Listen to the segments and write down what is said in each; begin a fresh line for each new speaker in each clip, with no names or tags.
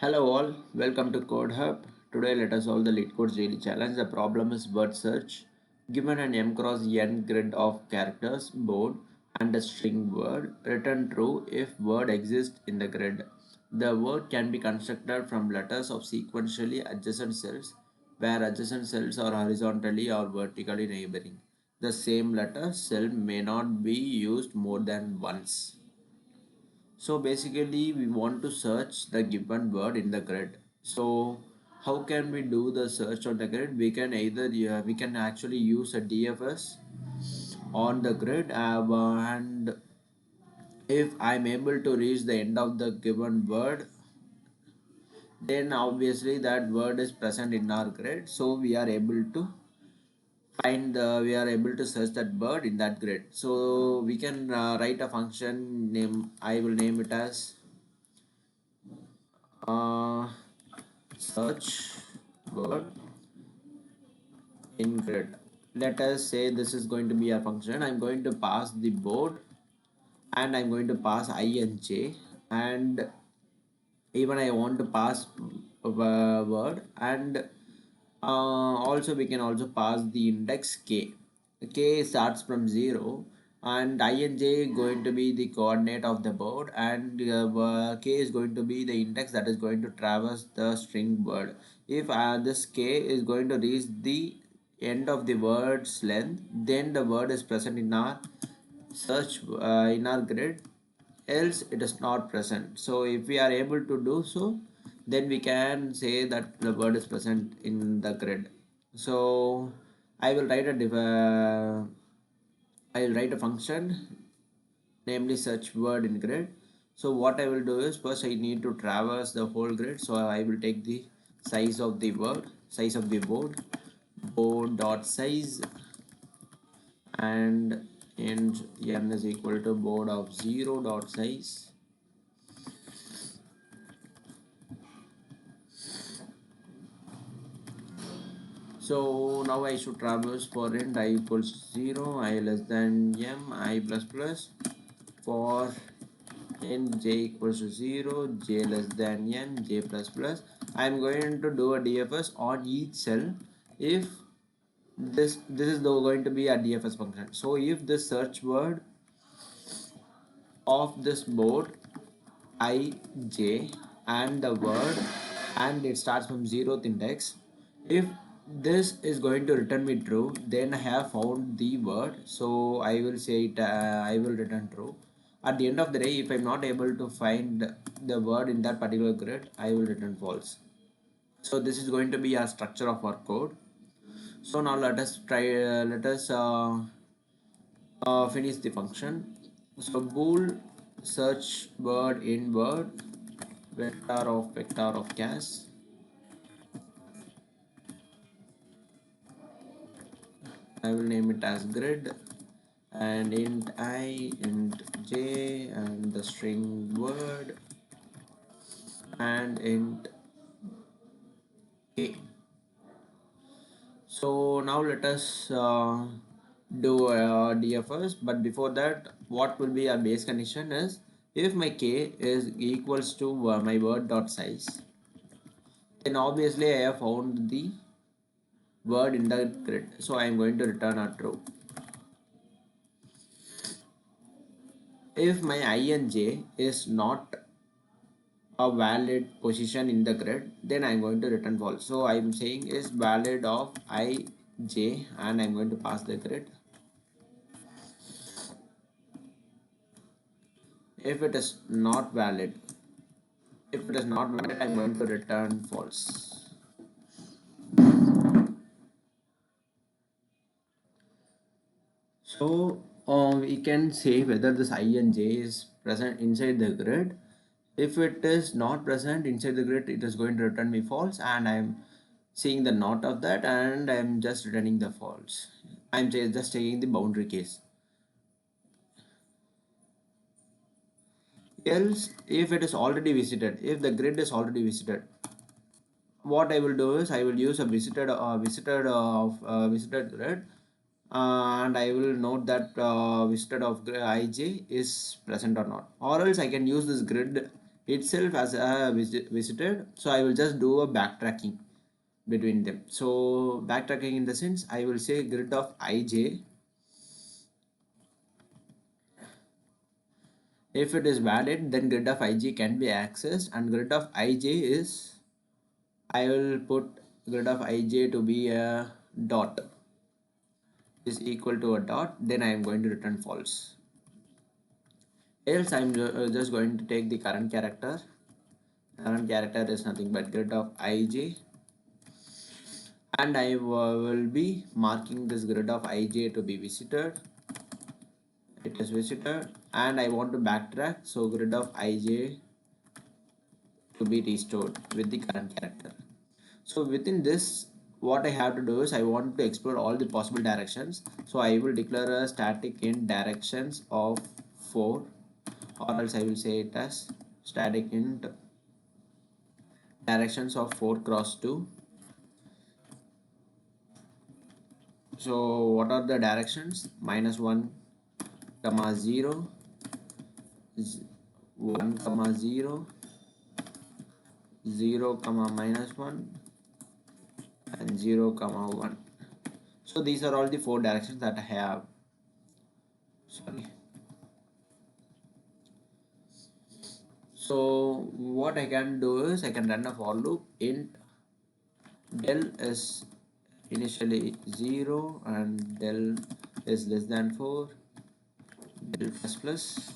Hello all, welcome to Code Hub. Today let us solve the lead codes daily challenge. The problem is word search. Given an m cross n grid of characters, board and a string word, return true if word exists in the grid. The word can be constructed from letters of sequentially adjacent cells where adjacent cells are horizontally or vertically neighboring. The same letter cell may not be used more than once. So basically we want to search the given word in the grid. So how can we do the search on the grid? We can either we can actually use a DFS on the grid and if I'm able to reach the end of the given word, then obviously that word is present in our grid, so we are able to we are able to search that word in that grid. So we can write a function name. I will name it as uh, search word in grid. Let us say this is going to be a function. I'm going to pass the board and I'm going to pass I and j, and even I want to pass a word, and also we can also pass the index k. K starts from 0 and I and j going to be the coordinate of the board, and k is going to be the index that is going to traverse the string word. If this k is going to reach the end of the word's length, then the word is present in our search in our grid, else it is not present. So if we are able to do so, then we can say that the word is present in the grid. So I will write a function namely search word in grid. So what I will do is, first I need to traverse the whole grid, so I will take the size of the word, size of the board dot size, and int n is equal to board of 0 dot size. So now I should traverse for int I equals 0, I less than m, I plus plus. For int j equals to 0, j less than n, j plus plus. I am going to do a DFS on each cell if this is going to be a DFS function. So if the search word of this board I j and the word, and it starts from 0th index, if this is going to return me true, then I have found the word, so I will say it I will return true. At the end of the day, if I'm not able to find the word in that particular grid, I will return false. So this is going to be a structure of our code. So now let us finish the function. So bool search word in word vector of gas. I will name it as grid, and int I, int j, and the string word, and int k. So now let us do DFS, but before that, what will be our base condition is, if my k is equals to my word dot size, then obviously I have found the word in the grid, so I am going to return a true. If my I and j is not a valid position in the grid, then I'm going to return false. So I'm saying is valid of I, j, and I'm going to pass the grid. If it is not valid, I'm going to return false. So we can say whether this I and j is present inside the grid. If it is not present inside the grid, it is going to return me false, and I'm seeing the not of that, and I'm just returning the false. I'm just taking the boundary case. Else, if it is already visited, if the grid is already visited, what I will do is I will use a visited grid, and I will note that visited of ij is present or not, or else I can use this grid itself as a visited. So I will just do a backtracking between them. So backtracking in the sense I will say grid of ij. If it is valid, then grid of ij can be accessed, and grid of ij is, I will put grid of ij to be a dot, is equal to a dot, then I am going to return false. Else I am just going to take the current character. Current character is nothing but grid of ij, and I will be marking this grid of ij to be visited. It is visited, and I want to backtrack, so grid of ij to be restored with the current character. So within this, what I have to do is I want to explore all the possible directions. So I will declare a static int directions of 4, or else I will say it as static int directions of 4 cross 2. So what are the directions? -1, 0, 1, 0, 0, -1, and 0, 1. So these are all the 4 directions that I have. Sorry. So what I can do is I can run a for loop. Int del is initially 0 and del is less than 4, del plus plus.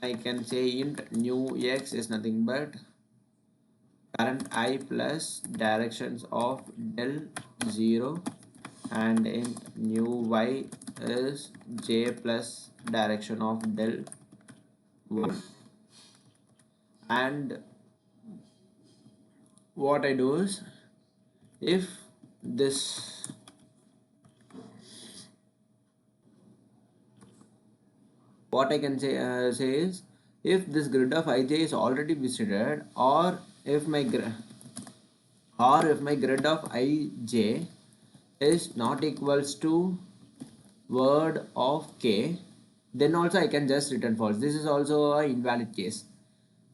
I can say int new x is nothing but current I plus directions of del 0, and int new y is j plus direction of del 1. And what I do is, if this, what I can say is, if this grid of ij is already visited, or if my grid of ij is not equals to word of k, then also I can just return false. This is also a invalid case.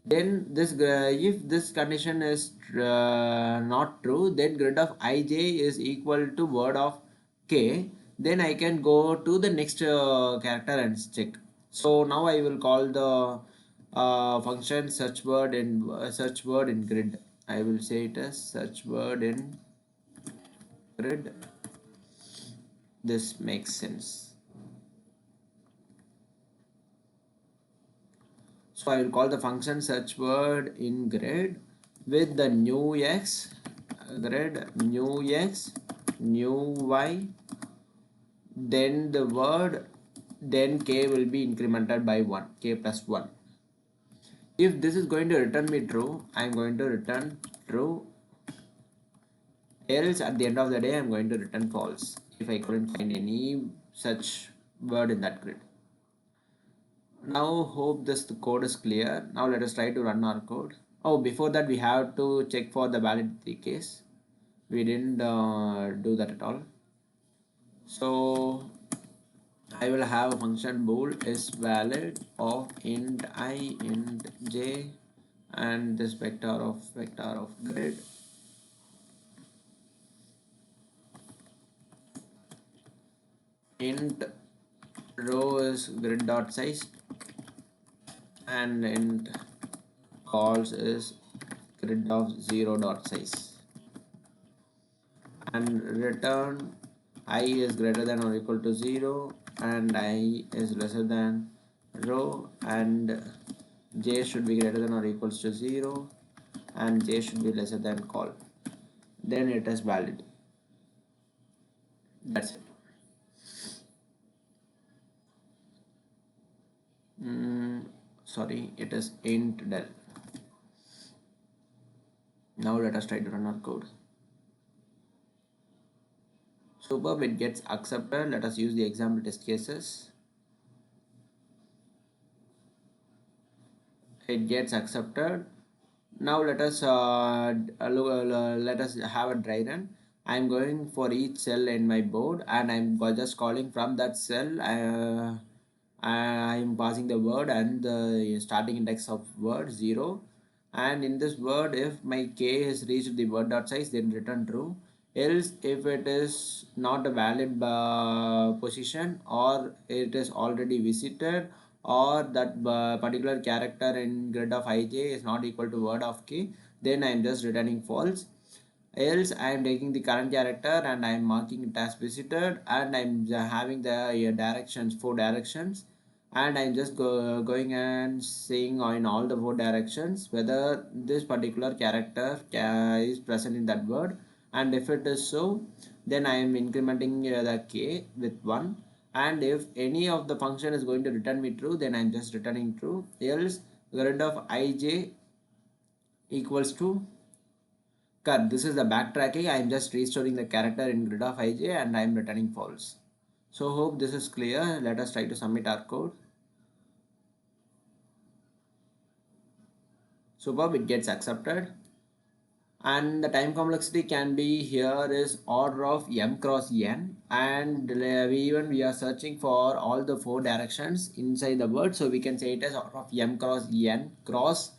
Then this if this condition is not true, then grid of ij is equal to word of k, then I can go to the next character and check. So now I will call the function search word in grid. I will say it as search word in grid. This makes sense. So I will call the function search word in grid with the new x, grid new x, new y, then the word, then k will be incremented by 1, k plus 1. If this is going to return me true, I am going to return true. Else at the end of the day I am going to return false if I couldn't find any such word in that grid. Now hope this the code is clear. Now let us try to run our code. Oh, before that we have to check for the validity case. We didn't do that at all. So I will have a function bool is valid of int I, int j, and this vector of grid. Int row is grid dot size, and int calls is grid of 0 dot size, and return I is greater than or equal to 0 and I is lesser than row, and j should be greater than or equals to 0 and j should be lesser than call. Then it is valid. That's it. Sorry, it is int del. Now let us try to run our code. Superb, it gets accepted. Let us use the example test cases. It gets accepted. Now let us let us have a dry run. I'm going for each cell in my board and I'm just calling from that cell. I'm passing the word and the starting index of word 0. And in this word, if my k has reached the word dot size, then return true. Else, if it is not a valid position, or it is already visited, or that particular character in grid of ij is not equal to word of k, then I am just returning false. Else I am taking the current character and I am marking it as visited, and I'm having the directions, 4 directions, and I'm just going and seeing in all the 4 directions whether this particular character is present in that word, and if it is so, then I am incrementing the k with 1, and if any of the function is going to return me true, then I'm just returning true. Else grid of ij equals to cut. This is the backtracking. I am just restoring the character in grid of ij and I am returning false. So hope this is clear. Let us try to submit our code. Superb, it gets accepted. And the time complexity can be here is order of m cross n, and we are searching for all the 4 directions inside the word, so we can say it as order of m cross n cross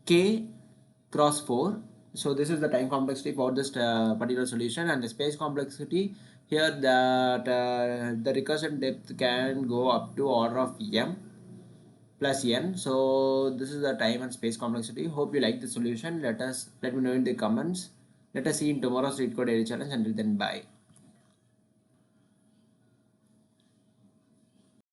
k cross 4. So this is the time complexity for this particular solution, and the space complexity here, that the recursion depth can go up to order of m plus n. So this is the time and space complexity. Hope you like the solution. Let me know in the comments. Let us see in tomorrow's LeetCode daily challenge. Until then, bye.